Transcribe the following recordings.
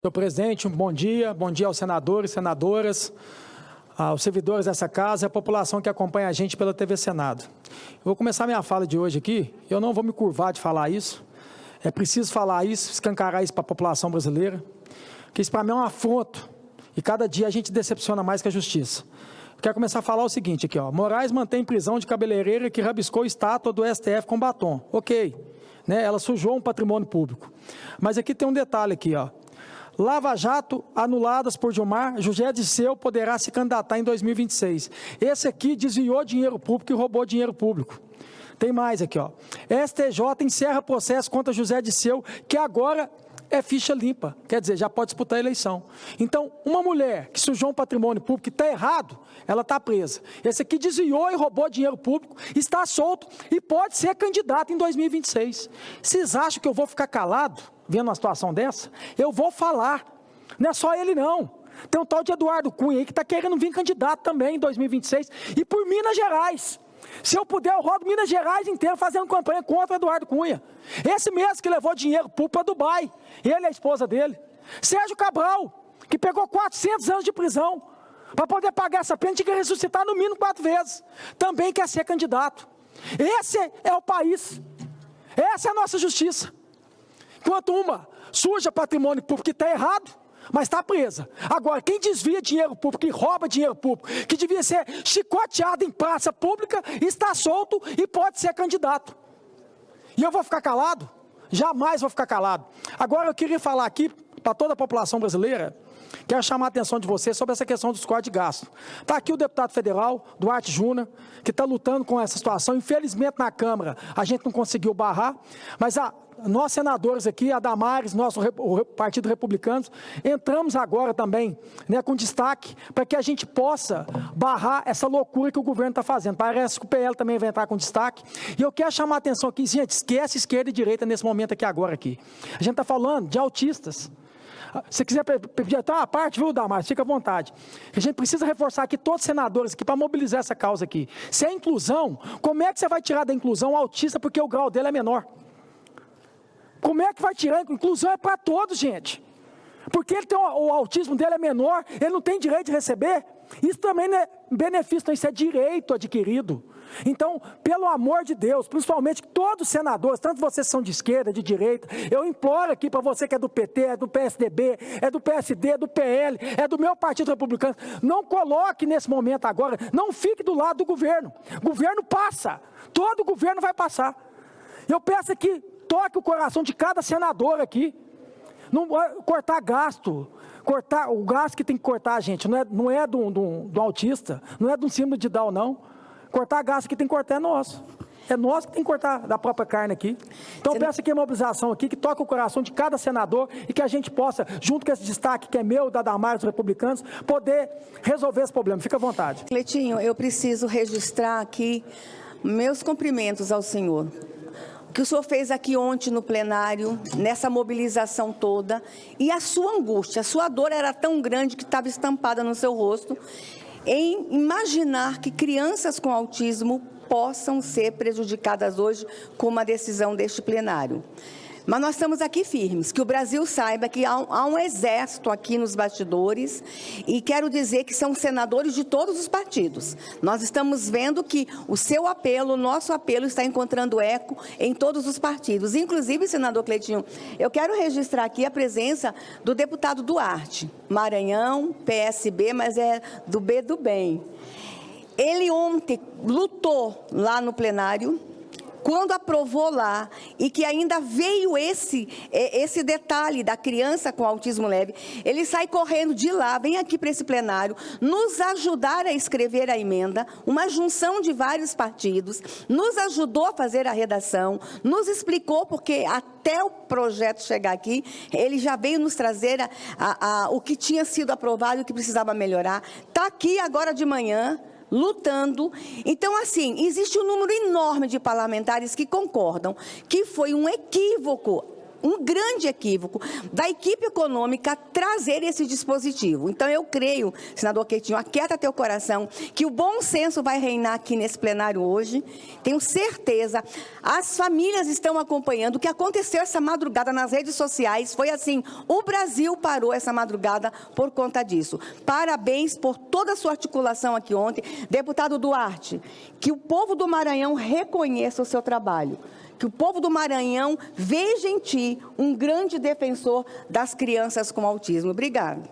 Senhor presidente, um bom dia aos senadores, senadoras, aos servidores dessa casa e à população que acompanha a gente pela TV Senado. Eu vou começar minha fala de hoje aqui, eu não vou me curvar de falar isso, é preciso falar isso, escancarar isso para a população brasileira, porque isso para mim é um afronto, e cada dia a gente decepciona mais que a justiça. Eu quero começar a falar o seguinte aqui, ó, Moraes mantém prisão de cabeleireira que rabiscou estátua do STF com batom, ok, né, ela sujou um patrimônio público, mas aqui tem um detalhe aqui, ó, Lava Jato anuladas por Gilmar, José Dirceu poderá se candidatar em 2026. Esse aqui desviou dinheiro público e roubou dinheiro público. Tem mais aqui, ó. STJ encerra processo contra José Dirceu, que agora é ficha limpa, quer dizer, já pode disputar a eleição. Então, uma mulher que sujou um patrimônio público que está errado, ela está presa. Esse aqui desviou e roubou dinheiro público, está solto e pode ser candidato em 2026. Vocês acham que eu vou ficar calado vendo uma situação dessa? Eu vou falar. Não é só ele, não. Tem um tal de Eduardo Cunha aí que está querendo vir candidato também em 2026 e por Minas Gerais. Se eu puder, eu rodo Minas Gerais inteiro fazendo campanha contra o Eduardo Cunha. Esse mesmo que levou dinheiro público para Dubai. Ele e a esposa dele. Sérgio Cabral, que pegou 400 anos de prisão para poder pagar essa pena, tinha que ressuscitar no mínimo 4 vezes. Também quer ser candidato. Esse é o país. Essa é a nossa justiça. Enquanto uma suja patrimônio público que está errado, mas está presa. Agora, quem desvia dinheiro público, que rouba dinheiro público, que devia ser chicoteado em praça pública, está solto e pode ser candidato. E eu vou ficar calado? Jamais vou ficar calado. Agora, eu queria falar aqui para toda a população brasileira, quero chamar a atenção de vocês sobre essa questão dos cortes de gasto. Está aqui o deputado federal, Duarte Júnior, que está lutando com essa situação. Infelizmente, na Câmara, a gente não conseguiu barrar, mas nós senadores aqui, a Damares, o Partido Republicano, entramos agora também, né, com destaque para que a gente possa barrar essa loucura que o governo está fazendo. Parece que o PL também vai entrar com destaque. E eu quero chamar a atenção aqui, gente, esquece esquerda e direita nesse momento aqui agora aqui. A gente está falando de autistas. Se quiser pedir até uma parte, viu, Damares, fica à vontade. A gente precisa reforçar aqui todos os senadores aqui para mobilizar essa causa aqui. Se é inclusão, como é que você vai tirar da inclusão o autista porque o grau dele é menor? Como é que vai tirar? Inclusão é para todos, gente. Porque ele tem o autismo dele é menor, ele não tem direito de receber. Isso também não é benefício, não, isso é direito adquirido. Então, pelo amor de Deus, principalmente todos os senadores, tanto vocês que são de esquerda, de direita, eu imploro aqui para você que é do PT, é do PSDB, é do PSD, é do PL, é do meu Partido Republicano, não coloque nesse momento agora, não fique do lado do governo. O governo passa, todo governo vai passar. Eu peço aqui, toque o coração de cada senador aqui. Não cortar gasto. Cortar o gasto que tem que cortar, gente, não é do autista, não é do síndrome de Down, não. Cortar gasto que tem que cortar é nosso. É nós que tem que cortar da própria carne aqui. Então eu peço aqui a mobilização aqui, que toque o coração de cada senador e que a gente possa, junto com esse destaque que é meu, da Damares, dos republicanos, poder resolver esse problema. Fica à vontade. Cleitinho, eu preciso registrar aqui meus cumprimentos ao senhor. O que o senhor fez aqui ontem no plenário, nessa mobilização toda, e a sua angústia, a sua dor era tão grande que estava estampada no seu rosto, em imaginar que crianças com autismo possam ser prejudicadas hoje com uma decisão deste plenário. Mas nós estamos aqui firmes, que o Brasil saiba que há um exército aqui nos bastidores e quero dizer que são senadores de todos os partidos. Nós estamos vendo que o seu apelo, o nosso apelo está encontrando eco em todos os partidos. Inclusive, senador Cleitinho, eu quero registrar aqui a presença do deputado Duarte, Maranhão, PSB, mas é do B do bem. Ele ontem lutou lá no plenário, quando aprovou lá, e que ainda veio esse detalhe da criança com autismo leve, ele sai correndo de lá, vem aqui para esse plenário, nos ajudar a escrever a emenda, uma junção de vários partidos, nos ajudou a fazer a redação, nos explicou, porque até o projeto chegar aqui, ele já veio nos trazer o que tinha sido aprovado e o que precisava melhorar. Está aqui agora de manhã, lutando. Então, assim, existe um número enorme de parlamentares que concordam que foi um equívoco um grande equívoco da equipe econômica trazer esse dispositivo. Então, eu creio, senador Queitinho, aquieta teu coração, que o bom senso vai reinar aqui nesse plenário hoje. Tenho certeza. As famílias estão acompanhando. O que aconteceu essa madrugada nas redes sociais foi assim, o Brasil parou essa madrugada por conta disso. Parabéns por toda a sua articulação aqui ontem. Deputado Duarte, que o povo do Maranhão reconheça o seu trabalho. Que o povo do Maranhão veja em ti um grande defensor das crianças com autismo. Obrigada.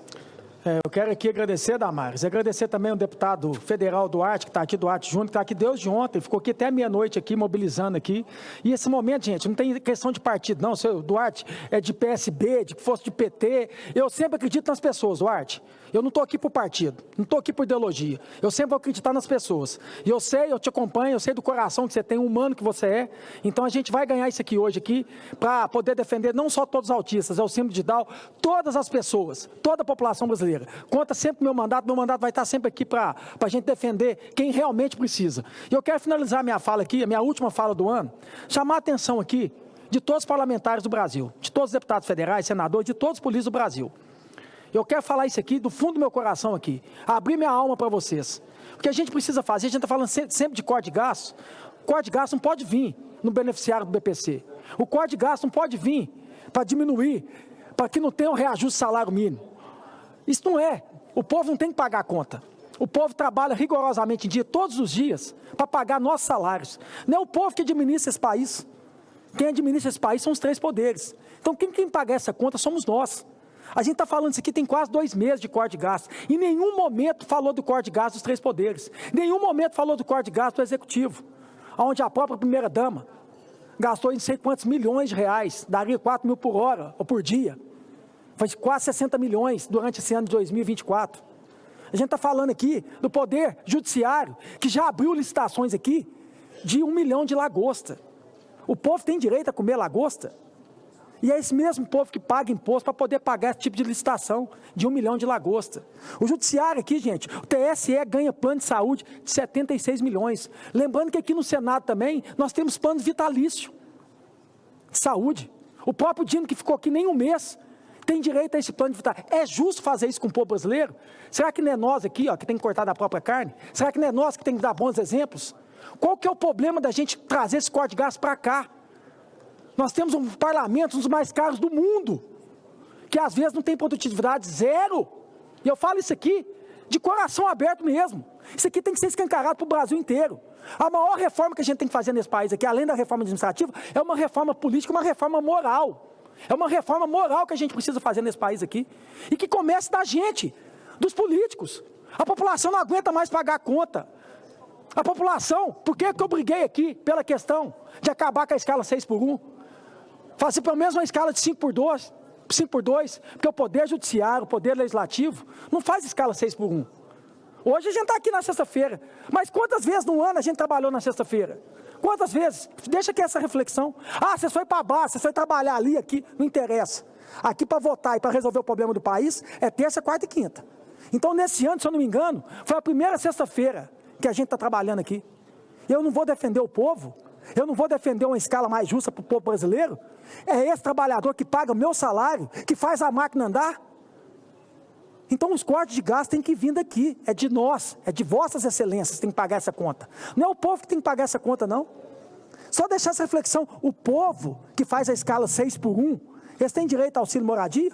Eu quero aqui agradecer, Damares, agradecer também ao deputado federal Duarte, que está aqui, Duarte Júnior, que está aqui desde ontem, ficou aqui até meia-noite aqui, mobilizando aqui. E esse momento, gente, não tem questão de partido, não. O seu Duarte é de PSB, de que fosse de PT. Eu sempre acredito nas pessoas, Duarte. Eu não estou aqui por partido, não estou aqui por ideologia. Eu sempre vou acreditar nas pessoas. E eu sei, eu te acompanho, eu sei do coração que você tem, humano que você é. Então a gente vai ganhar isso aqui hoje aqui, para poder defender não só todos os autistas, é o símbolo de Down, todas as pessoas, toda a população brasileira. Conta sempre meu mandato vai estar sempre aqui para a gente defender quem realmente precisa. E eu quero finalizar minha fala aqui, a minha última fala do ano, chamar a atenção aqui de todos os parlamentares do Brasil, de todos os deputados federais, senadores, de todos os políticos do Brasil. Eu quero falar isso aqui do fundo do meu coração aqui, abrir minha alma para vocês. O que a gente precisa fazer, a gente está falando sempre de corte de gastos. O corte de gastos não pode vir no beneficiário do BPC. O corte de gastos não pode vir para diminuir, para que não tenha um reajuste do salário mínimo. Isso não é. O povo não tem que pagar a conta. O povo trabalha rigorosamente em dia, todos os dias, para pagar nossos salários. Não é o povo que administra esse país. Quem administra esse país são os três poderes. Então, quem paga essa conta somos nós. A gente está falando isso aqui tem quase 2 meses de corte de gastos. Em nenhum momento falou do corte de gastos dos três poderes. Em nenhum momento falou do corte de gastos do executivo. Onde a própria primeira-dama gastou em não sei quantos milhões de reais, daria 4 mil por hora ou por dia. Foi quase 60 milhões durante esse ano de 2024. A gente está falando aqui do Poder Judiciário, que já abriu licitações aqui de 1 milhão de lagosta. O povo tem direito a comer lagosta? E é esse mesmo povo que paga imposto para poder pagar esse tipo de licitação de 1 milhão de lagosta. O Judiciário aqui, gente, o TSE ganha plano de saúde de 76 milhões. Lembrando que aqui no Senado também nós temos plano vitalício de saúde. O próprio Dino, que ficou aqui nem um mês, tem direito a esse plano de vitalício. É justo fazer isso com o povo brasileiro? Será que não é nós aqui, ó, que tem que cortar da própria carne? Será que não é nós que tem que dar bons exemplos? Qual que é o problema da gente trazer esse corte de gastos para cá? Nós temos um parlamento, um dos mais caros do mundo, que às vezes não tem produtividade zero. E eu falo isso aqui de coração aberto mesmo. Isso aqui tem que ser escancarado para o Brasil inteiro. A maior reforma que a gente tem que fazer nesse país aqui, além da reforma administrativa, é uma reforma política, uma reforma moral. É uma reforma moral que a gente precisa fazer nesse país aqui. E que comece da gente, dos políticos. A população não aguenta mais pagar a conta. A população, por que eu briguei aqui pela questão de acabar com a escala 6x1? Fazer pelo menos uma escala de 5x2, porque o Poder Judiciário, o Poder Legislativo, não faz escala 6x1. Hoje a gente está aqui na sexta-feira, mas quantas vezes no ano a gente trabalhou na sexta-feira? Quantas vezes? Deixa aqui essa reflexão. Ah, você foi para baixo, você foi trabalhar ali, aqui, não interessa. Aqui para votar e para resolver o problema do país é terça, quarta e quinta. Então, nesse ano, se eu não me engano, foi a primeira sexta-feira que a gente está trabalhando aqui. Eu não vou defender o povo, eu não vou defender uma escala mais justa para o povo brasileiro. É esse trabalhador que paga o meu salário, que faz a máquina andar. Então, os cortes de gastos têm que vir daqui, é de nós, é de vossas excelências que tem que pagar essa conta. Não é o povo que tem que pagar essa conta, não. Só deixar essa reflexão, o povo que faz a escala 6x1, eles têm direito ao auxílio moradia?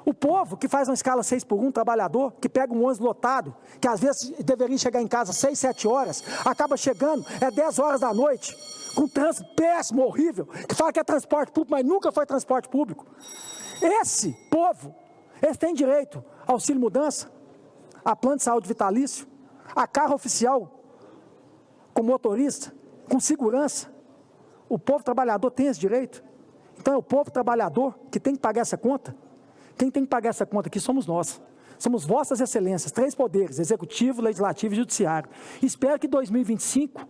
O povo que faz uma escala 6x1, trabalhador, que pega um ônibus lotado, que às vezes deveria chegar em casa 6, 7 horas, acaba chegando, 10 horas da noite, com trânsito péssimo, horrível, que fala que é transporte público, mas nunca foi transporte público. Esse povo, eles têm direito ao auxílio mudança, a plano de saúde vitalício, a carro oficial com motorista, com segurança. O povo trabalhador tem esse direito. Então é o povo trabalhador que tem que pagar essa conta. Quem tem que pagar essa conta aqui somos nós. Somos vossas excelências, 3 poderes, executivo, legislativo e judiciário. Espero que 2025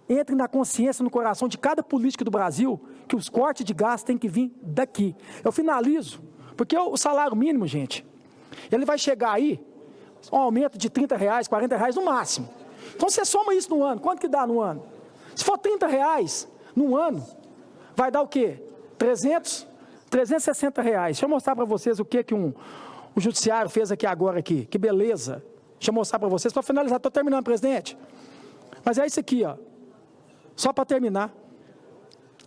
entre na consciência, no coração de cada político do Brasil, que os cortes de gastos têm que vir daqui. Eu finalizo, porque o salário mínimo, gente, ele vai chegar aí, um aumento de R$30, R$40 no máximo. Então você soma isso no ano, quanto que dá no ano? Se for R$30 no ano, vai dar o quê? 360 reais. Deixa eu mostrar para vocês o que o judiciário fez aqui agora aqui. Que beleza. Deixa eu mostrar para vocês, para finalizar. Estou terminando, presidente. Mas é isso aqui, ó. Só para terminar.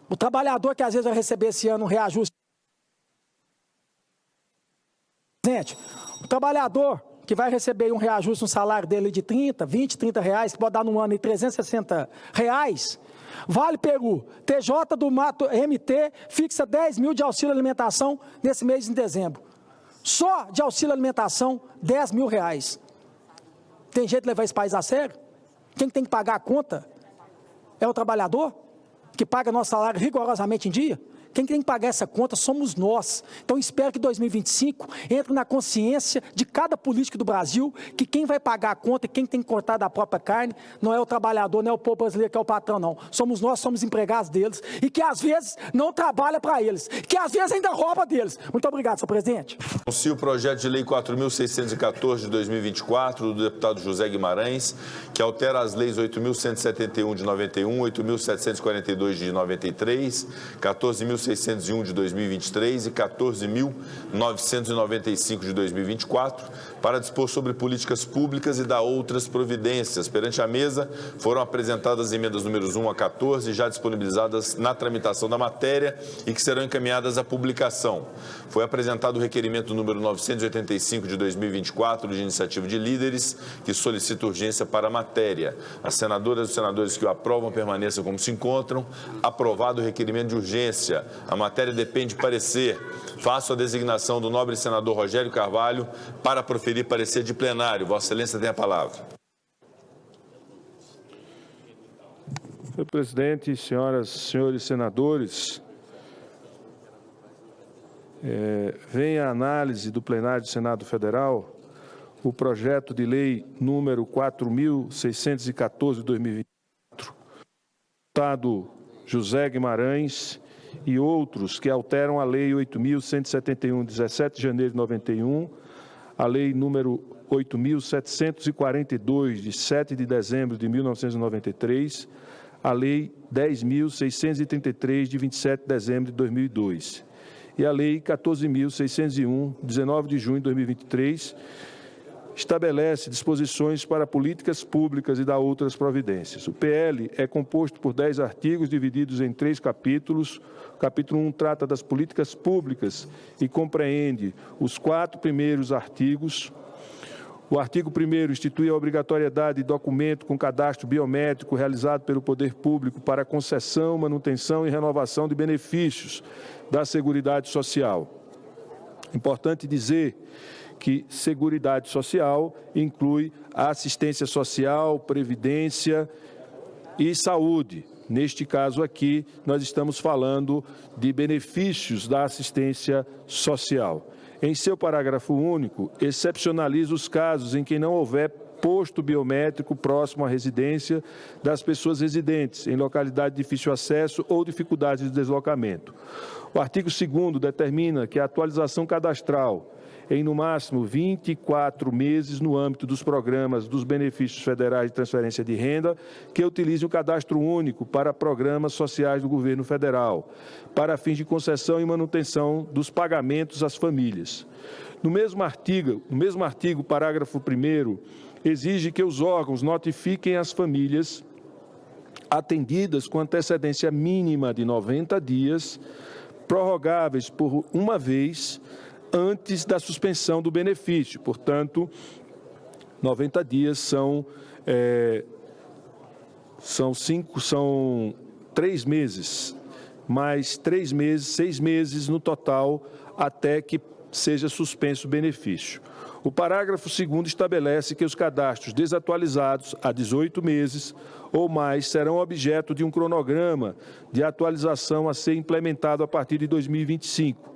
O trabalhador que às vezes vai receber esse ano um reajuste. Presidente, o trabalhador que vai receber um reajuste no salário dele de 30, 20, 30 reais, que pode dar no ano de 360 reais, Vale Peru, TJ do Mato MT fixa 10 mil de auxílio alimentação nesse mês de dezembro. Só de auxílio alimentação, 10 mil reais. Tem jeito de levar esse país a sério? Quem tem que pagar a conta é o trabalhador, que paga nosso salário rigorosamente em dia? Quem tem que pagar essa conta somos nós. Então, espero que 2025 entre na consciência de cada político do Brasil que quem vai pagar a conta e quem tem que cortar da própria carne não é o trabalhador, não é o povo brasileiro que é o patrão, não. Somos nós, somos empregados deles e que às vezes não trabalha para eles, que às vezes ainda rouba deles. Muito obrigado, senhor presidente. Anuncio o projeto de lei 4.614 de 2024 do deputado José Guimarães, que altera as leis 8.171 de 91, 8.742 de 93, 14.601 de 2023 e 14.995 de 2024, para dispor sobre políticas públicas e dar outras providências. Perante a mesa, foram apresentadas emendas números 1 a 14, já disponibilizadas na tramitação da matéria e que serão encaminhadas à publicação. Foi apresentado o requerimento número 985 de 2024, de iniciativa de líderes, que solicita urgência para a matéria. As senadoras e os senadores que o aprovam permaneçam como se encontram. Aprovado o requerimento de urgência. A matéria depende de parecer. Faço a designação do nobre senador Rogério Carvalho para proferir parecer de plenário. Vossa Excelência tem a palavra. Senhor presidente, senhoras e senhores senadores, vem a análise do plenário do Senado Federal o projeto de lei número 4.614 de 2024, deputado José Guimarães e outros que alteram a Lei 8.171, de 17 de janeiro de 91, a Lei número 8.742, de 7 de dezembro de 1993, a Lei 10.633, de 27 de dezembro de 2002, e a Lei 14.601, 19 de junho de 2023, estabelece disposições para políticas públicas e dá outras providências. O PL é composto por 10 artigos divididos em 3 capítulos. O capítulo 1 trata das políticas públicas e compreende os 4 primeiros artigos. O artigo 1º institui a obrigatoriedade de documento com cadastro biométrico realizado pelo poder público para concessão, manutenção e renovação de benefícios da Seguridade Social. Importante dizer que Seguridade Social inclui a assistência social, previdência e saúde. Neste caso aqui, nós estamos falando de benefícios da assistência social. Em seu parágrafo único, excepcionaliza os casos em que não houver posto biométrico próximo à residência das pessoas residentes, em localidade de difícil acesso ou dificuldades de deslocamento. O artigo 2º determina que a atualização cadastral em, no máximo, 24 meses no âmbito dos programas dos benefícios federais de transferência de renda que utilizem o cadastro único para programas sociais do governo federal, para fins de concessão e manutenção dos pagamentos às famílias. No mesmo artigo, parágrafo 1º, exige que os órgãos notifiquem as famílias atendidas com antecedência mínima de 90 dias, prorrogáveis por uma vez, antes da suspensão do benefício. Portanto, 90 dias são 3 meses, mais 3 meses, 6 meses no total, até que seja suspenso o benefício. O parágrafo 2º estabelece que os cadastros desatualizados há 18 meses ou mais serão objeto de um cronograma de atualização a ser implementado a partir de 2025.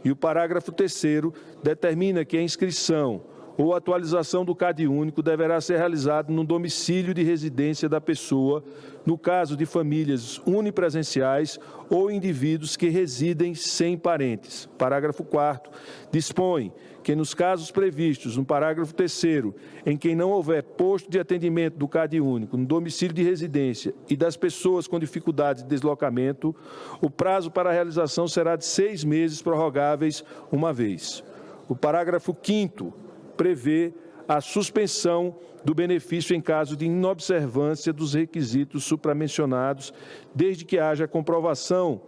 E o parágrafo 3º determina que a inscrição ou atualização do CAD único deverá ser realizado no domicílio de residência da pessoa, no caso de famílias unipresenciais ou indivíduos que residem sem parentes. Parágrafo 4º. Dispõe que, nos casos previstos no parágrafo 3º, em que não houver posto de atendimento do CAD único no domicílio de residência e das pessoas com dificuldade de deslocamento, o prazo para a realização será de 6 meses, prorrogáveis uma vez. O parágrafo 5º prevê a suspensão do benefício em caso de inobservância dos requisitos supramencionados, desde que haja comprovação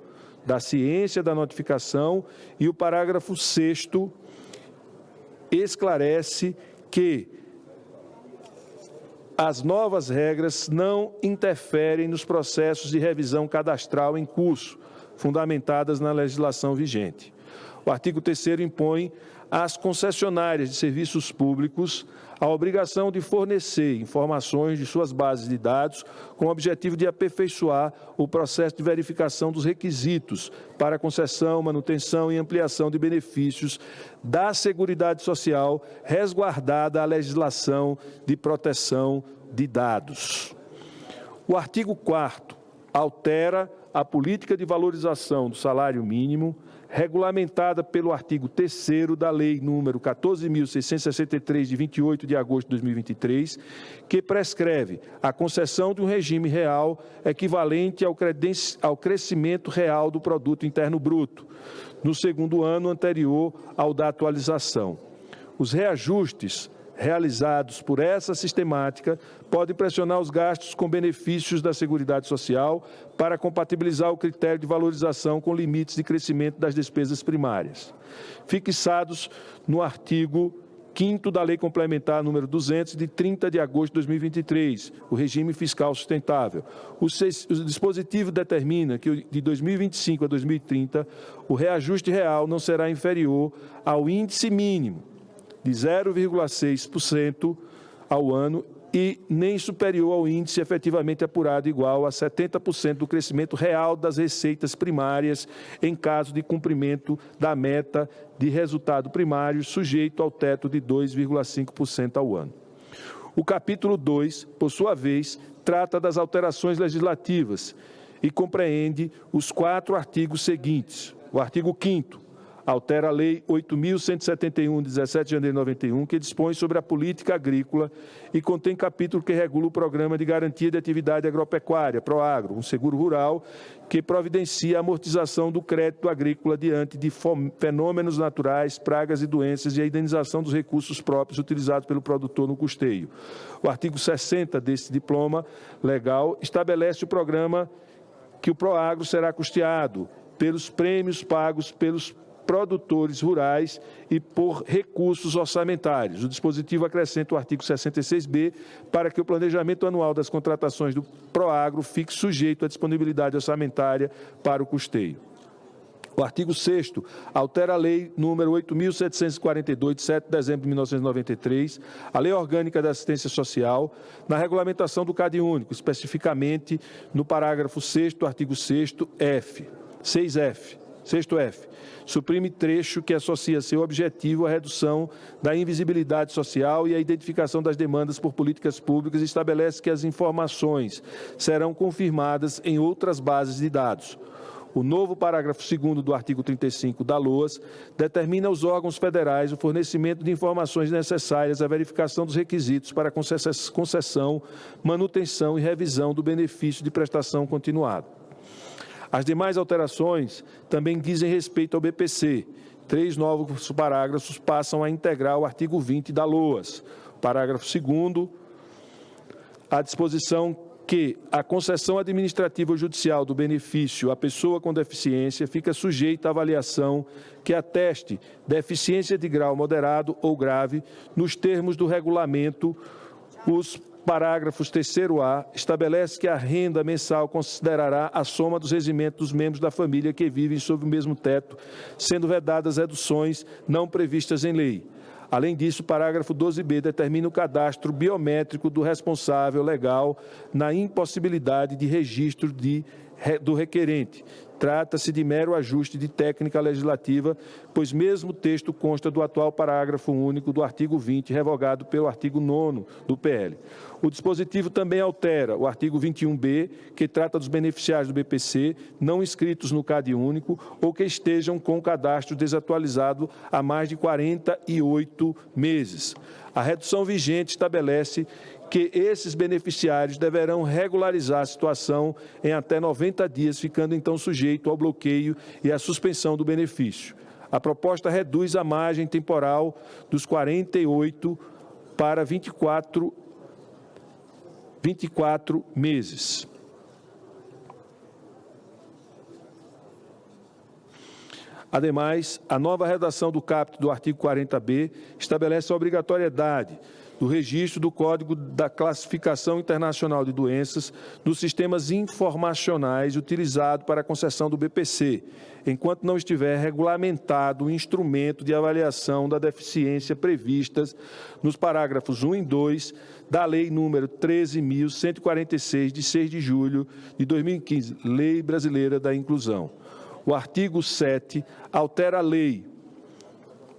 da ciência da notificação, e o parágrafo 6º esclarece que as novas regras não interferem nos processos de revisão cadastral em curso, fundamentadas na legislação vigente. O artigo 3º impõe às concessionárias de serviços públicos a obrigação de fornecer informações de suas bases de dados com o objetivo de aperfeiçoar o processo de verificação dos requisitos para concessão, manutenção e ampliação de benefícios da Seguridade Social, resguardada a legislação de proteção de dados. O artigo 4º altera a política de valorização do salário mínimo, regulamentada pelo artigo 3º da Lei nº 14.663, de 28 de agosto de 2023, que prescreve a concessão de um regime real equivalente ao crescimento real do Produto Interno Bruto, no segundo ano anterior ao da atualização. Os reajustes realizados por essa sistemática podem pressionar os gastos com benefícios da Seguridade Social para compatibilizar o critério de valorização com limites de crescimento das despesas primárias, fixados no artigo 5º da Lei Complementar número 200, de 30 de agosto de 2023, o regime fiscal sustentável. O dispositivo determina que de 2025 a 2030, o reajuste real não será inferior ao índice mínimo de 0,6% ao ano e nem superior ao índice efetivamente apurado igual a 70% do crescimento real das receitas primárias em caso de cumprimento da meta de resultado primário sujeito ao teto de 2,5% ao ano. O capítulo 2, por sua vez, trata das alterações legislativas e compreende os 4 artigos seguintes. O artigo 5º altera a Lei 8.171, de 17 de janeiro de 91, que dispõe sobre a política agrícola e contém capítulo que regula o Programa de Garantia de Atividade Agropecuária, PROAGRO, um seguro rural que providencia a amortização do crédito agrícola diante de fenômenos naturais, pragas e doenças e a indenização dos recursos próprios utilizados pelo produtor no custeio. O artigo 60 desse diploma legal estabelece o programa que o PROAGRO será custeado pelos prêmios pagos pelos produtores rurais e por recursos orçamentários. O dispositivo acrescenta o artigo 66b para que o planejamento anual das contratações do PROAGRO fique sujeito à disponibilidade orçamentária para o custeio. O artigo 6º altera a Lei nº 8.742, de 7 de dezembro de 1993, a Lei Orgânica da Assistência Social, na regulamentação do CAD único, especificamente no parágrafo 6º do artigo 6º, 6F. Suprime trecho que associa seu objetivo à redução da invisibilidade social e à identificação das demandas por políticas públicas e estabelece que as informações serão confirmadas em outras bases de dados. O novo parágrafo 2º do artigo 35 da LOAS determina aos órgãos federais o fornecimento de informações necessárias à verificação dos requisitos para concessão, manutenção e revisão do benefício de prestação continuada. As demais alterações também dizem respeito ao BPC. 3 novos parágrafos passam a integrar o artigo 20 da LOAS. Parágrafo 2º, a disposição que a concessão administrativa ou judicial do benefício à pessoa com deficiência fica sujeita à avaliação que ateste deficiência de grau moderado ou grave nos termos do regulamento. Os parágrafos 3º-A estabelece que a renda mensal considerará a soma dos rendimentos dos membros da família que vivem sob o mesmo teto, sendo vedadas reduções não previstas em lei. Além disso, o parágrafo 12b determina o cadastro biométrico do responsável legal na impossibilidade de registro de do requerente. Trata-se de mero ajuste de técnica legislativa, pois mesmo o texto consta do atual parágrafo único do artigo 20, revogado pelo artigo 9º do PL. O dispositivo também altera o artigo 21b, que trata dos beneficiários do BPC não inscritos no CAD único ou que estejam com o cadastro desatualizado há mais de 48 meses. A redução vigente estabelece que esses beneficiários deverão regularizar a situação em até 90 dias, ficando então sujeito ao bloqueio e à suspensão do benefício. A proposta reduz a margem temporal dos 48 para 24 meses. Ademais, a nova redação do caput do artigo 40b estabelece a obrigatoriedade do registro do Código da Classificação Internacional de Doenças nos sistemas informacionais utilizados para a concessão do BPC, enquanto não estiver regulamentado o instrumento de avaliação da deficiência previstas nos parágrafos 1 e 2 da Lei número 13.146, de 6 de julho de 2015, Lei Brasileira da Inclusão. O artigo 7 altera a Lei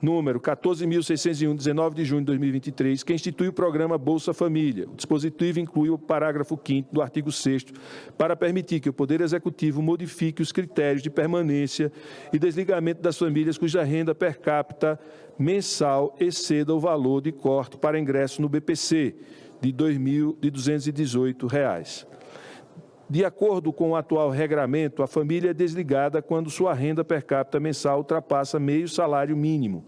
número 14.601, 19 de junho de 2023, que institui o programa Bolsa Família. O dispositivo inclui o parágrafo 5º do artigo 6º para permitir que o Poder Executivo modifique os critérios de permanência e desligamento das famílias cuja renda per capita mensal exceda o valor de corte para ingresso no BPC de R$ 2.218. De acordo com o atual regramento, a família é desligada quando sua renda per capita mensal ultrapassa meio salário mínimo,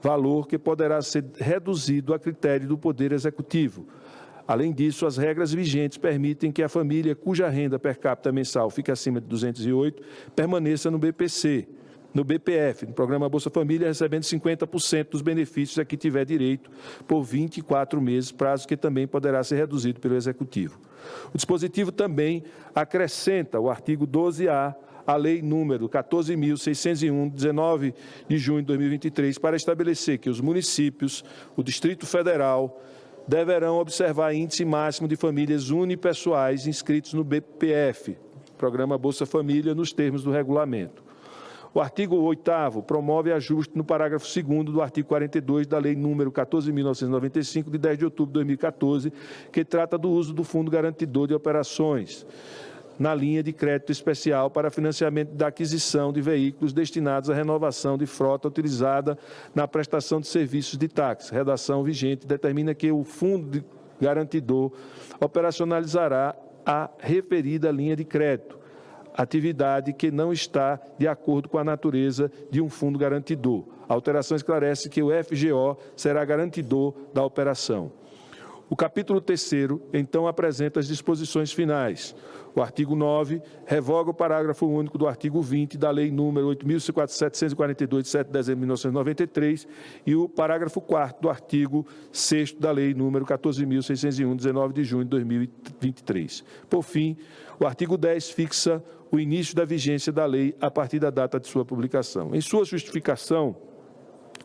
valor que poderá ser reduzido a critério do Poder Executivo. Além disso, as regras vigentes permitem que a família cuja renda per capita mensal fique acima de 208 permaneça no BPC, no BPF, no Programa Bolsa Família, recebendo 50% dos benefícios a que tiver direito por 24 meses, prazo que também poderá ser reduzido pelo Executivo. O dispositivo também acrescenta o artigo 12A à Lei número 14.601, 19 de junho de 2023, para estabelecer que os municípios, o Distrito Federal, deverão observar índice máximo de famílias unipessoais inscritos no BPF, Programa Bolsa Família, nos termos do regulamento. O artigo 8º promove ajuste no parágrafo 2º do artigo 42 da Lei número 14.995, de 10 de outubro de 2014, que trata do uso do Fundo Garantidor de Operações na linha de crédito especial para financiamento da aquisição de veículos destinados à renovação de frota utilizada na prestação de serviços de táxi. Redação vigente determina que o Fundo Garantidor operacionalizará a referida linha de crédito, atividade que não está de acordo com a natureza de um fundo garantidor. A alteração esclarece que o FGO será garantidor da operação. O capítulo 3º, então, apresenta as disposições finais. O artigo 9 revoga o parágrafo único do artigo 20 da Lei número 8.742, de 7 de dezembro de 1993, e o parágrafo 4º do artigo 6º da Lei número 14.601, 19 de junho de 2023. Por fim, o artigo 10 fixa o início da vigência da lei a partir da data de sua publicação. Em sua justificação,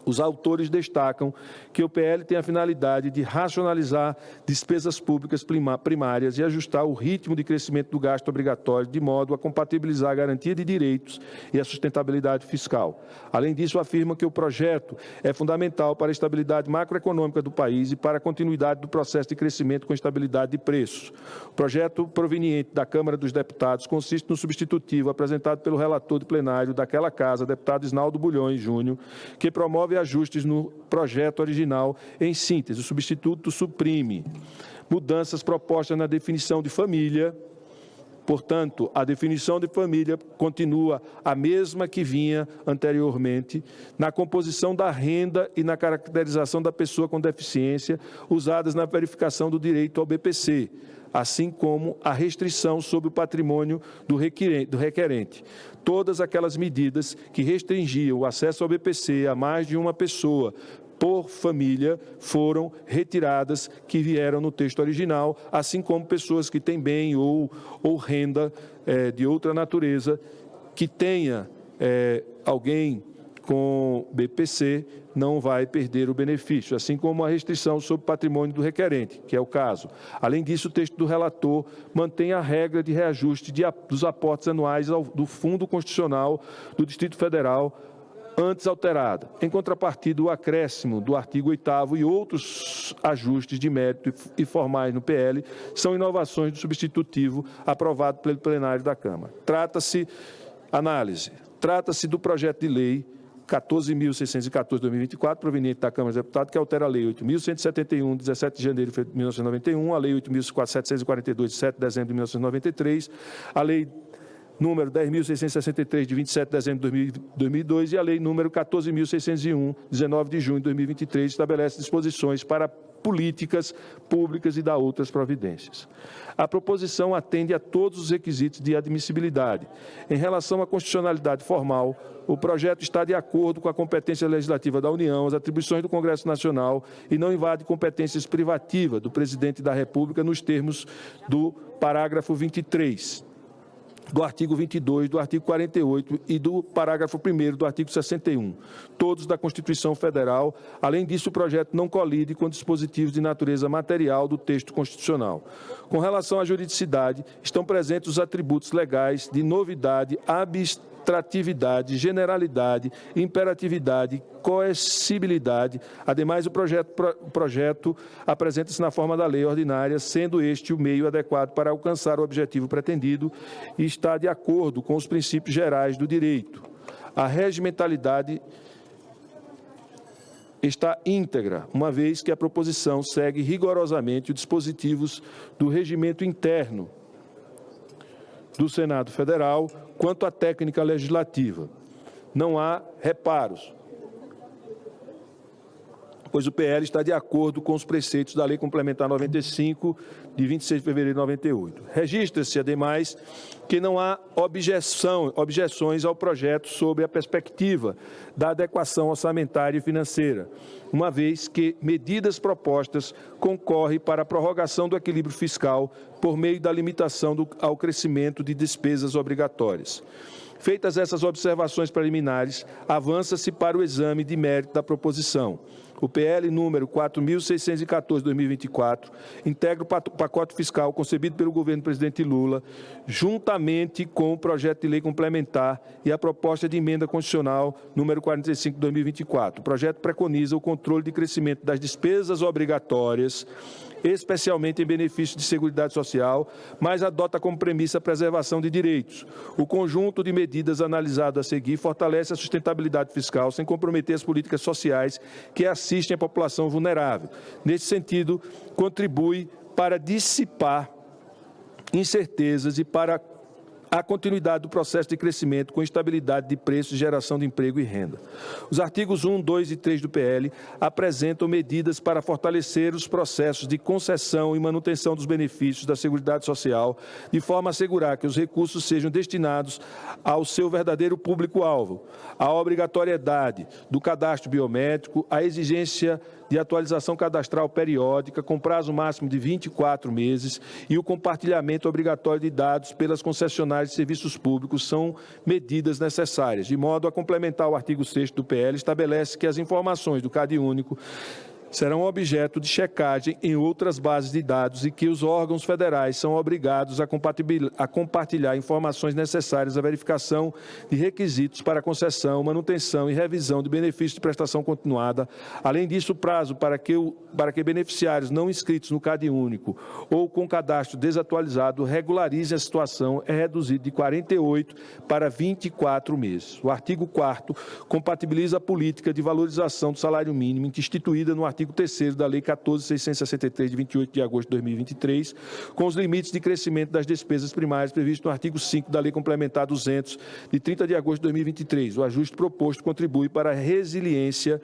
os autores destacam que o PL tem a finalidade de racionalizar despesas públicas primárias e ajustar o ritmo de crescimento do gasto obrigatório de modo a compatibilizar a garantia de direitos e a sustentabilidade fiscal. Além disso, afirma que o projeto é fundamental para a estabilidade macroeconômica do país e para a continuidade do processo de crescimento com estabilidade de preços. O projeto proveniente da Câmara dos Deputados consiste no substitutivo apresentado pelo relator do plenário daquela casa, deputado Isnaldo Bulhões Júnior, que promove ajustes no projeto original. Em síntese, o substituto suprime mudanças propostas na definição de família. Portanto, a definição de família continua a mesma que vinha anteriormente, na composição da renda e na caracterização da pessoa com deficiência, usadas na verificação do direito ao BPC, assim como a restrição sobre o patrimônio do requerente. Todas aquelas medidas que restringiam o acesso ao BPC a mais de uma pessoa por família foram retiradas, que vieram no texto original, assim como pessoas que têm bem ou renda de outra natureza, que tenha alguém com BPC não vai perder o benefício, assim como a restrição sobre o patrimônio do requerente, que é o caso. Além disso, o texto do relator mantém a regra de reajuste dos aportes anuais do Fundo Constitucional do Distrito Federal, antes alterada. Em contrapartida, o acréscimo do artigo 8º e outros ajustes de mérito e formais no PL são inovações do substitutivo aprovado pelo plenário da Câmara. Trata-se do projeto de lei 14.614/2024, proveniente da Câmara dos Deputados, que altera a Lei 8.171, 17 de janeiro de 1991, a Lei 8.742, de 7 de dezembro de 1993, a Lei número 10.663, de 27 de dezembro de 2002, e a Lei número 14.601, 19 de junho de 2023, estabelece disposições para políticas públicas e dá outras providências. A proposição atende a todos os requisitos de admissibilidade. Em relação à constitucionalidade formal, o projeto está de acordo com a competência legislativa da União, as atribuições do Congresso Nacional e não invade competências privativas do Presidente da República nos termos do parágrafo 23. Do artigo 22, do artigo 48 e do parágrafo 1º do artigo 61, todos da Constituição Federal. Além disso, o projeto não colide com dispositivos de natureza material do texto constitucional. Com relação à juridicidade, estão presentes os atributos legais de novidade, abstratividade, generalidade, imperatividade, coercibilidade. Ademais, o projeto apresenta-se na forma da lei ordinária, sendo este o meio adequado para alcançar o objetivo pretendido e está de acordo com os princípios gerais do direito. A regimentalidade está íntegra, uma vez que a proposição segue rigorosamente os dispositivos do regimento interno do Senado Federal quanto à técnica legislativa. Não há reparos, pois o PL está de acordo com os preceitos da Lei Complementar 95, de 26 de fevereiro de 98. Registra-se, ademais, que não há objeções ao projeto sob a perspectiva da adequação orçamentária e financeira, uma vez que medidas propostas concorrem para a prorrogação do equilíbrio fiscal por meio da limitação ao crescimento de despesas obrigatórias. Feitas essas observações preliminares, avança-se para o exame de mérito da proposição. O PL número 4.614/2024 integra o pacote fiscal concebido pelo governo do presidente Lula, juntamente com o projeto de lei complementar e a proposta de emenda constitucional número 45/2024. O projeto preconiza o controle de crescimento das despesas obrigatórias, especialmente em benefício de seguridade social, mas adota como premissa a preservação de direitos. O conjunto de medidas analisado a seguir fortalece a sustentabilidade fiscal sem comprometer as políticas sociais que assistem a população vulnerável. Nesse sentido, contribui para dissipar incertezas e para a continuidade do processo de crescimento com estabilidade de preços, geração de emprego e renda. Os artigos 1, 2 e 3 do PL apresentam medidas para fortalecer os processos de concessão e manutenção dos benefícios da Seguridade Social, de forma a assegurar que os recursos sejam destinados ao seu verdadeiro público-alvo, a obrigatoriedade do cadastro biométrico, a exigência de atualização cadastral periódica com prazo máximo de 24 meses e o compartilhamento obrigatório de dados pelas concessionárias de serviços públicos são medidas necessárias. De modo a complementar o artigo 6º do PL, estabelece que as informações do CadÚnico serão objeto de checagem em outras bases de dados e que os órgãos federais são obrigados a compartilhar informações necessárias à verificação de requisitos para concessão, manutenção e revisão de benefícios de prestação continuada. Além disso, o prazo para que beneficiários não inscritos no CadÚnico ou com cadastro desatualizado regularizem a situação é reduzido de 48 para 24 meses. O artigo 4º compatibiliza a política de valorização do salário mínimo instituída no artigo 3º da Lei 14.663, de 28 de agosto de 2023, com os limites de crescimento das despesas primárias previstos no artigo 5 da Lei Complementar 200, de 30 de agosto de 2023. O ajuste proposto contribui para a resiliência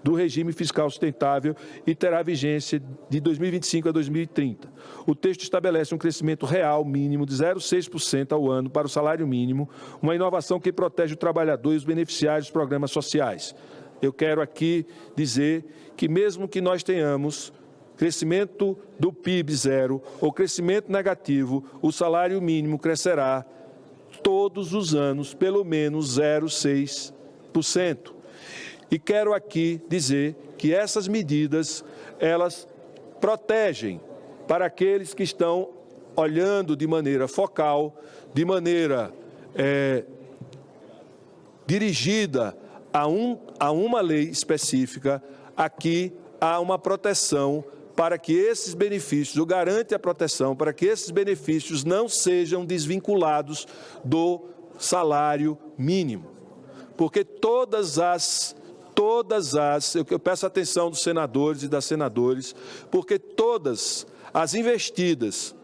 do regime fiscal sustentável e terá vigência de 2025 a 2030. O texto estabelece um crescimento real mínimo de 0,6% ao ano para o salário mínimo, uma inovação que protege o trabalhador e os beneficiários dos programas sociais. Eu quero aqui dizer que mesmo que nós tenhamos crescimento do PIB zero ou crescimento negativo, o salário mínimo crescerá todos os anos, pelo menos 0,6%. 10%. E quero aqui dizer que essas medidas, elas protegem para aqueles que estão olhando de maneira focal, de maneira dirigida a uma lei específica. Aqui há uma proteção para que esses benefícios, ou garante a proteção para que esses benefícios não sejam desvinculados do salário mínimo. Porque eu peço a atenção dos senadores e das senadoras, porque todas as investidas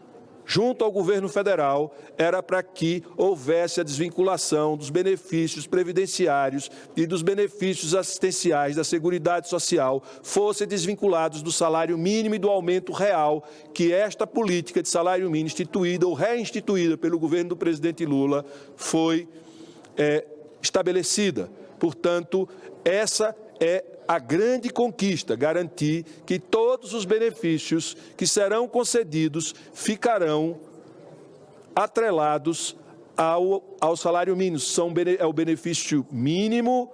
junto ao governo federal era para que houvesse a desvinculação dos benefícios previdenciários e dos benefícios assistenciais da Seguridade Social fossem desvinculados do salário mínimo e do aumento real que esta política de salário mínimo instituída ou reinstituída pelo governo do presidente Lula foi estabelecida. Portanto, essa é a grande conquista, garantir que todos os benefícios que serão concedidos ficarão atrelados ao salário mínimo. É o benefício mínimo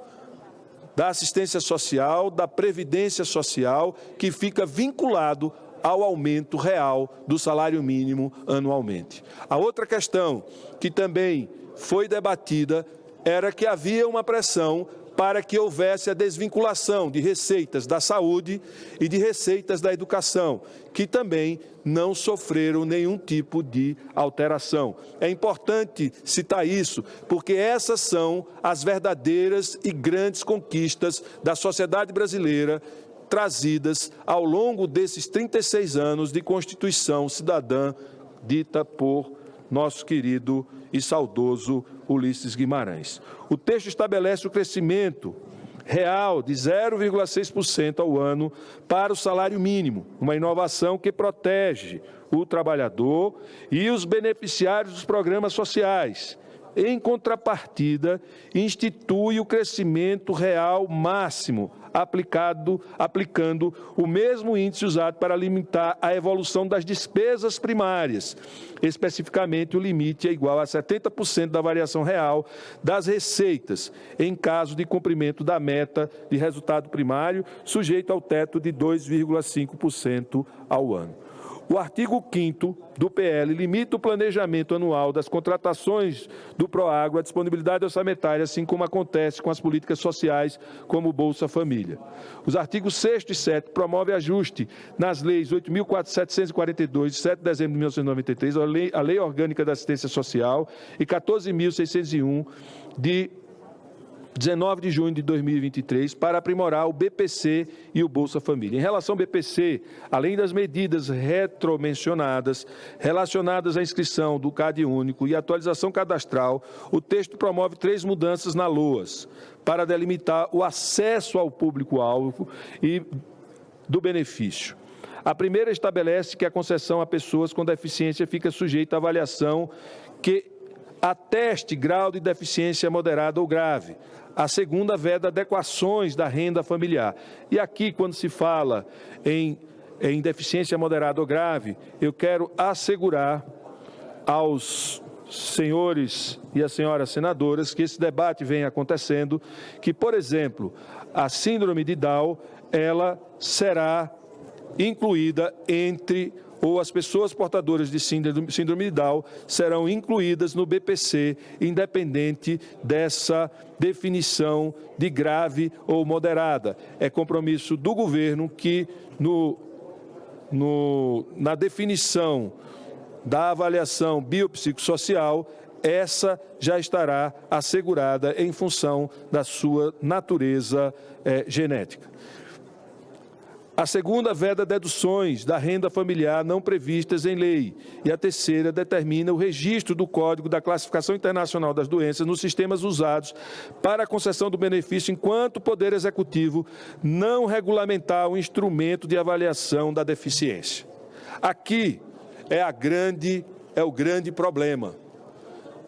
da assistência social, da previdência social, que fica vinculado ao aumento real do salário mínimo anualmente. A outra questão que também foi debatida era que havia uma pressão para que houvesse a desvinculação de receitas da saúde e de receitas da educação, que também não sofreram nenhum tipo de alteração. É importante citar isso, porque essas são as verdadeiras e grandes conquistas da sociedade brasileira trazidas ao longo desses 36 anos de Constituição Cidadã dita por nosso querido e saudoso Ulisses Guimarães. O texto estabelece o crescimento real de 0,6% ao ano para o salário mínimo, uma inovação que protege o trabalhador e os beneficiários dos programas sociais. Em contrapartida, institui o crescimento real máximo, aplicando o mesmo índice usado para limitar a evolução das despesas primárias. Especificamente, o limite é igual a 70% da variação real das receitas, em caso de cumprimento da meta de resultado primário, sujeito ao teto de 2,5% ao ano. O artigo 5º do PL limita o planejamento anual das contratações do Proagro à disponibilidade orçamentária, assim como acontece com as políticas sociais, como o Bolsa Família. Os artigos 6º e 7º promovem ajuste nas leis 8.742, de 7 de dezembro de 1993, a Lei Orgânica da Assistência Social, e 14.601, de 19 de junho de 2023, para aprimorar o BPC e o Bolsa Família. Em relação ao BPC, além das medidas retromencionadas, relacionadas à inscrição do CAD único e atualização cadastral, o texto promove 3 mudanças na LOAS, para delimitar o acesso ao público-alvo e do benefício. A primeira estabelece que a concessão a pessoas com deficiência fica sujeita à avaliação que ateste grau de deficiência moderada ou grave. A segunda veda adequações da renda familiar. E aqui, quando se fala em deficiência moderada ou grave, eu quero assegurar aos senhores e às senhoras senadoras que esse debate vem acontecendo, que, por exemplo, a síndrome de Down, ela será incluída ou as pessoas portadoras de síndrome de Down serão incluídas no BPC, independente dessa definição de grave ou moderada. É compromisso do governo que, na definição da avaliação biopsicossocial, essa já estará assegurada em função da sua natureza genética. A segunda veda deduções da renda familiar não previstas em lei. E a terceira determina o registro do Código da Classificação Internacional das Doenças nos sistemas usados para a concessão do benefício, enquanto o Poder Executivo não regulamentar o instrumento de avaliação da deficiência. Aqui é o grande problema.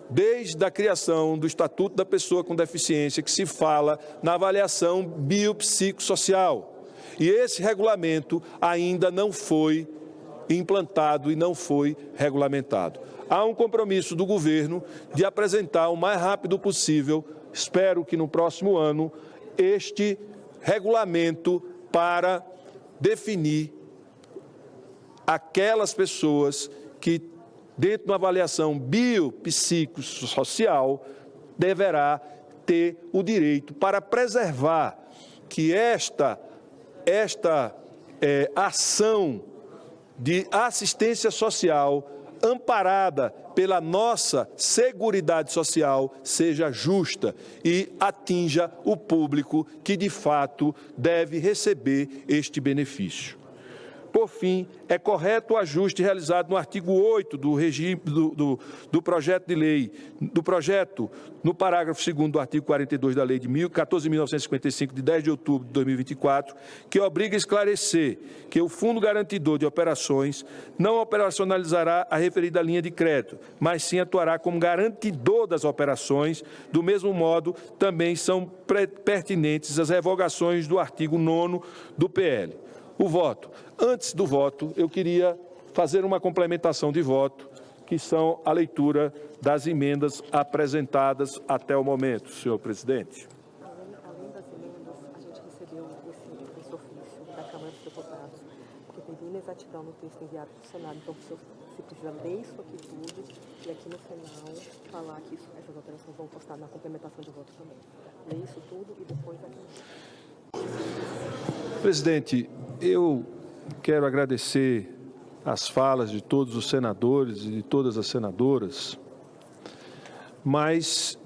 Desde a criação do Estatuto da Pessoa com Deficiência, que se fala na avaliação biopsicossocial. E esse regulamento ainda não foi implantado e não foi regulamentado. Há um compromisso do governo de apresentar o mais rápido possível espero que no próximo ano, este regulamento para definir aquelas pessoas que, dentro de uma avaliação biopsicossocial, deverá ter o direito para preservar que esta ação de assistência social amparada pela nossa Seguridade Social seja justa e atinja o público que, de fato, deve receber este benefício. Por fim, é correto o ajuste realizado no artigo 8 do regime do projeto de lei, no parágrafo 2º do artigo 42 da Lei de 14.955, de 10 de outubro de 2024, que obriga a esclarecer que o Fundo Garantidor de Operações não operacionalizará a referida linha de crédito, mas sim atuará como garantidor das operações. Do mesmo modo, também são pertinentes as revogações do artigo 9º do PL. O voto. Antes do voto, eu queria fazer uma complementação de voto, que são a leitura das emendas apresentadas até o momento, senhor presidente. Além das emendas, a gente recebeu esse ofício da Câmara dos Deputados, porque teve inexatidão no texto enviado para o Senado. Então, você precisa ler isso aqui tudo e aqui no final falar que essas alterações vão constar na complementação de voto também. Ler isso tudo e depois aqui. Presidente, eu quero agradecer as falas de todos os senadores e de todas as senadoras, mas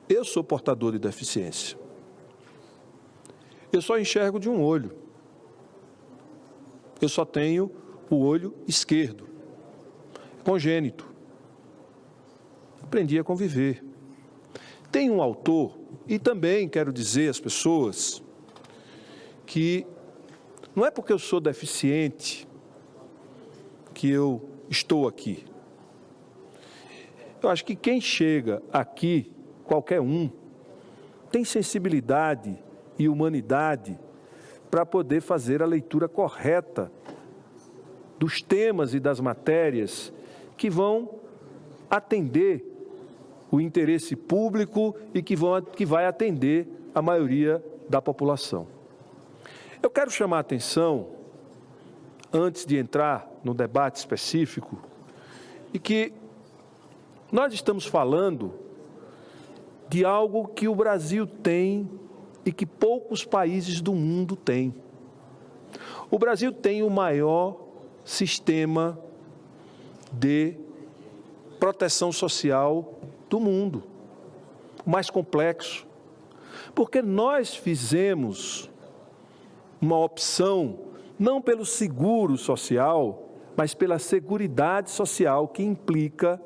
eu sou portador de deficiência. Eu só enxergo de um olho. Eu só tenho o olho esquerdo, congênito. Aprendi a conviver. Tem um autor, e também quero dizer às pessoas que não é porque eu sou deficiente que eu estou aqui. Eu acho que quem chega aqui, qualquer um, tem sensibilidade e humanidade para poder fazer a leitura correta dos temas e das matérias que vão atender o interesse público e que vai atender a maioria da população. Eu quero chamar a atenção, antes de entrar no debate específico, de que nós estamos falando de algo que o Brasil tem e que poucos países do mundo têm. O Brasil tem o maior sistema de proteção social do mundo, o mais complexo, porque nós fizemos uma opção, não pelo seguro social, mas pela seguridade social, que implica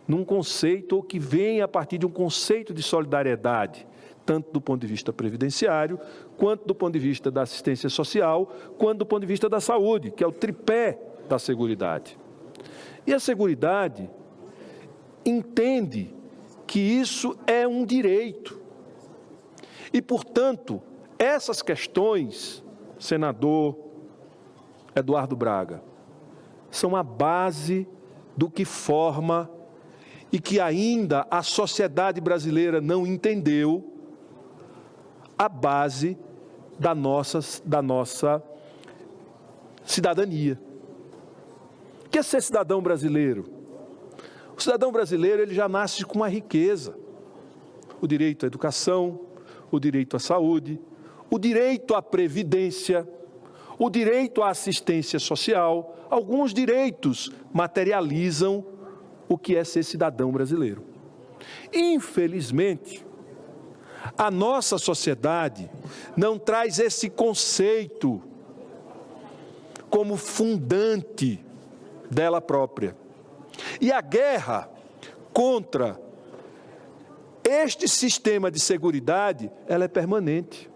num conceito, ou que vem a partir de um conceito de solidariedade, tanto do ponto de vista previdenciário, quanto do ponto de vista da assistência social, quanto do ponto de vista da saúde, que é o tripé da seguridade. E a seguridade entende que isso é um direito. E, portanto, essas questões, senador Eduardo Braga, são a base do que forma e que ainda a sociedade brasileira não entendeu, a base da nossa cidadania. O que é ser cidadão brasileiro? O cidadão brasileiro, ele já nasce com uma riqueza: o direito à educação, o direito à saúde, o direito à previdência, o direito à assistência social. Alguns direitos materializam o que é ser cidadão brasileiro. Infelizmente, a nossa sociedade não traz esse conceito como fundante dela própria. E a guerra contra este sistema de seguridade, ela é permanente.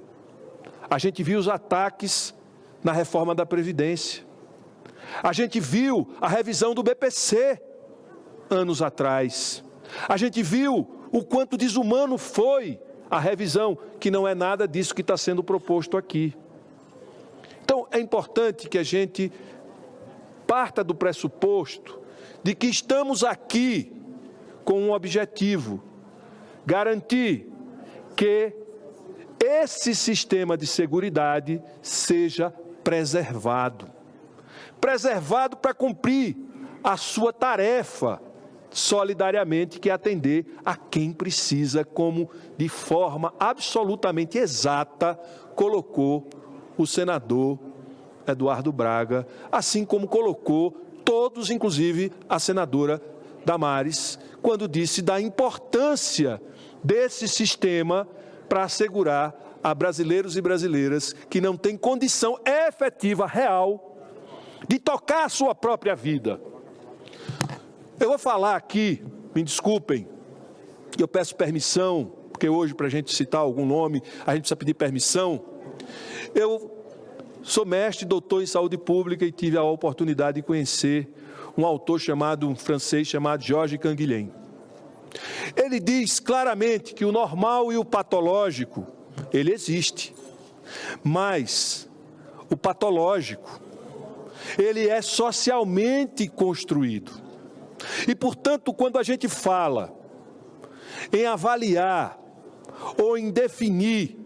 A gente viu os ataques na reforma da Previdência. A gente viu a revisão do BPC anos atrás. A gente viu o quanto desumano foi a revisão, que não é nada disso que está sendo proposto aqui. Então, é importante que a gente parta do pressuposto de que estamos aqui com um objetivo: garantir que esse sistema de seguridade seja preservado. Preservado para cumprir a sua tarefa solidariamente, que é atender a quem precisa, como de forma absolutamente exata colocou o senador Eduardo Braga, assim como colocou todos, inclusive a senadora Damares, quando disse da importância desse sistema para assegurar a brasileiros e brasileiras que não têm condição efetiva, real, de tocar a sua própria vida. Eu vou falar aqui, me desculpem, eu peço permissão, porque hoje, para a gente citar algum nome, a gente precisa pedir permissão. Eu sou mestre e doutor em saúde pública e tive a oportunidade de conhecer um francês chamado Georges Canguilhem. Ele diz claramente que o normal e o patológico, ele existe, mas o patológico, ele é socialmente construído. E, portanto, quando a gente fala em avaliar ou em definir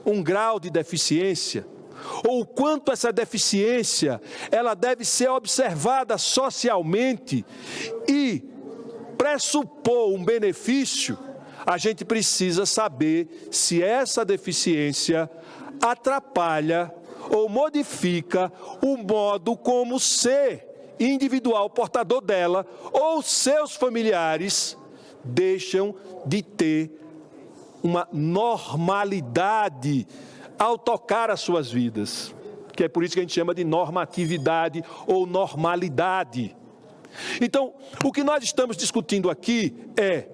um grau de deficiência, ou o quanto essa deficiência ela deve ser observada socialmente e pressupor um benefício, a gente precisa saber se essa deficiência atrapalha ou modifica o modo como o ser individual portador dela ou seus familiares deixam de ter uma normalidade ao tocar as suas vidas, que é por isso que a gente chama de normatividade ou normalidade. Então, o que nós estamos discutindo aqui é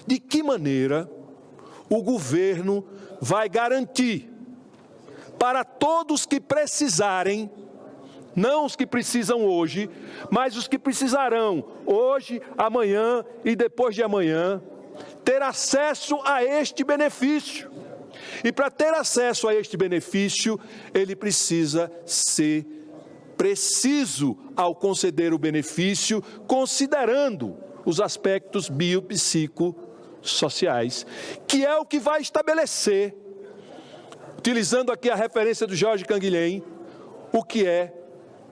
de que maneira o governo vai garantir para todos que precisarem, não os que precisam hoje, mas os que precisarão hoje, amanhã e depois de amanhã, ter acesso a este benefício. E para ter acesso a este benefício, ele precisa ser preciso ao conceder o benefício, considerando os aspectos biopsicossociais, que é o que vai estabelecer, utilizando aqui a referência do Georges Canguilhem, o que é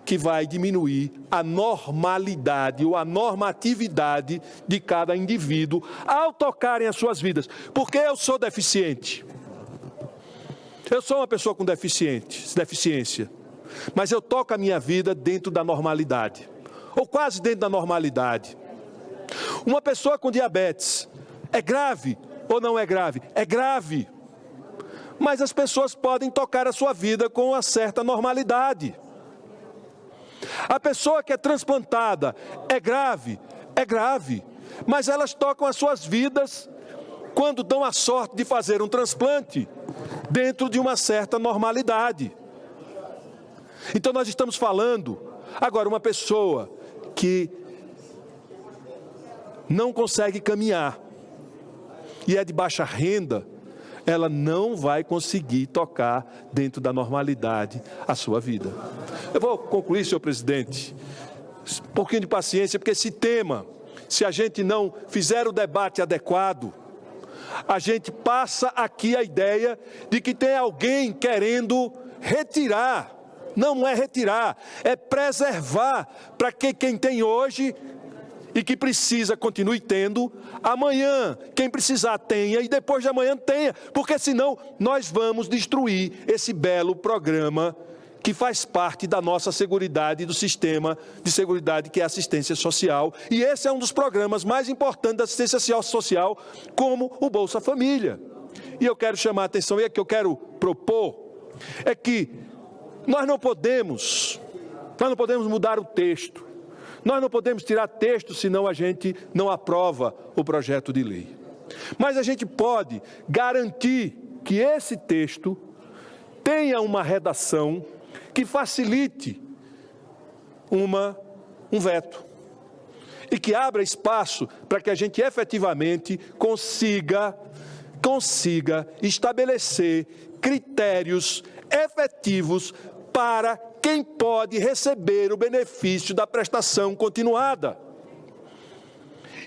que vai diminuir a normalidade ou a normatividade de cada indivíduo ao tocarem as suas vidas. Porque eu sou deficiente. Eu sou uma pessoa com deficiência, mas eu toco a minha vida dentro da normalidade, ou quase dentro da normalidade. Uma pessoa com diabetes, é grave ou não é grave? É grave, mas as pessoas podem tocar a sua vida com uma certa normalidade. A pessoa que é transplantada, é grave, mas elas tocam as suas vidas quando dão a sorte de fazer um transplante, dentro de uma certa normalidade. Então nós estamos falando, agora, uma pessoa que não consegue caminhar e é de baixa renda, ela não vai conseguir tocar dentro da normalidade a sua vida. Eu vou concluir, senhor presidente, um pouquinho de paciência, porque esse tema, se a gente não fizer o debate adequado, a gente passa aqui a ideia de que tem alguém querendo retirar. Não é retirar, é preservar para que quem tem hoje e que precisa continue tendo, amanhã quem precisar tenha e depois de amanhã tenha, porque senão nós vamos destruir esse belo programa que faz parte da nossa seguridade, do sistema de seguridade que é a assistência social. E esse é um dos programas mais importantes da assistência social, como o Bolsa Família. E eu quero chamar a atenção, e é que eu quero propor, é que nós não podemos mudar o texto. Nós não podemos tirar texto, senão a gente não aprova o projeto de lei. Mas a gente pode garantir que esse texto tenha uma redação que facilite um veto e que abra espaço para que a gente efetivamente consiga estabelecer critérios efetivos para quem pode receber o benefício da prestação continuada.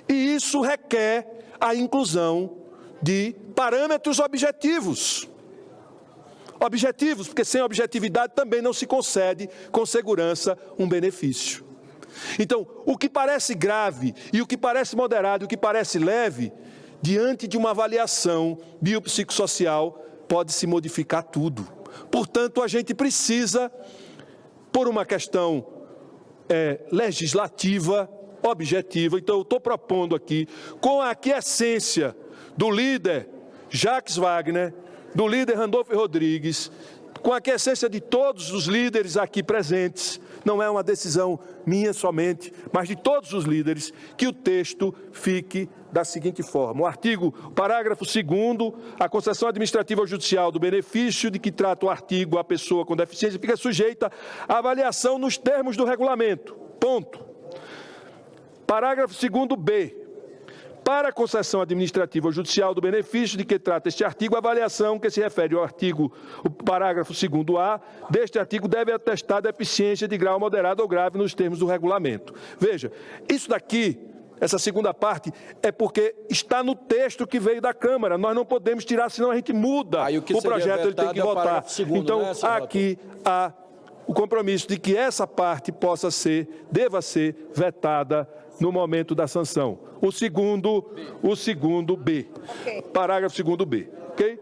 E isso requer a inclusão de parâmetros objetivos. Objetivos, porque sem objetividade também não se concede com segurança um benefício. Então, o que parece grave e o que parece moderado e o que parece leve, diante de uma avaliação biopsicossocial, pode se modificar tudo. Portanto, a gente precisa, por uma questão legislativa, objetiva, então eu estou propondo aqui, com a aquiescência do líder Jacques Wagner, do líder Randolfo Rodrigues, com a aquiescência de todos os líderes aqui presentes, não é uma decisão minha somente, mas de todos os líderes, que o texto fique da seguinte forma. O parágrafo 2º, a concessão administrativa ou judicial do benefício de que trata o artigo a pessoa com deficiência fica sujeita à avaliação nos termos do regulamento. Ponto. Parágrafo 2º-B. Para a concessão administrativa ou judicial do benefício de que trata este artigo, a avaliação que se refere ao parágrafo 2º-A deste artigo deve atestar deficiência de grau moderado ou grave nos termos do regulamento. Veja, isso daqui, essa segunda parte, é porque está no texto que veio da Câmara. Nós não podemos tirar, senão a gente muda o projeto, ele tem que votar. Então, aqui há o compromisso de que essa parte deva ser vetada no momento da sanção. O segundo B. Okay. Parágrafo 2º-B. Ok?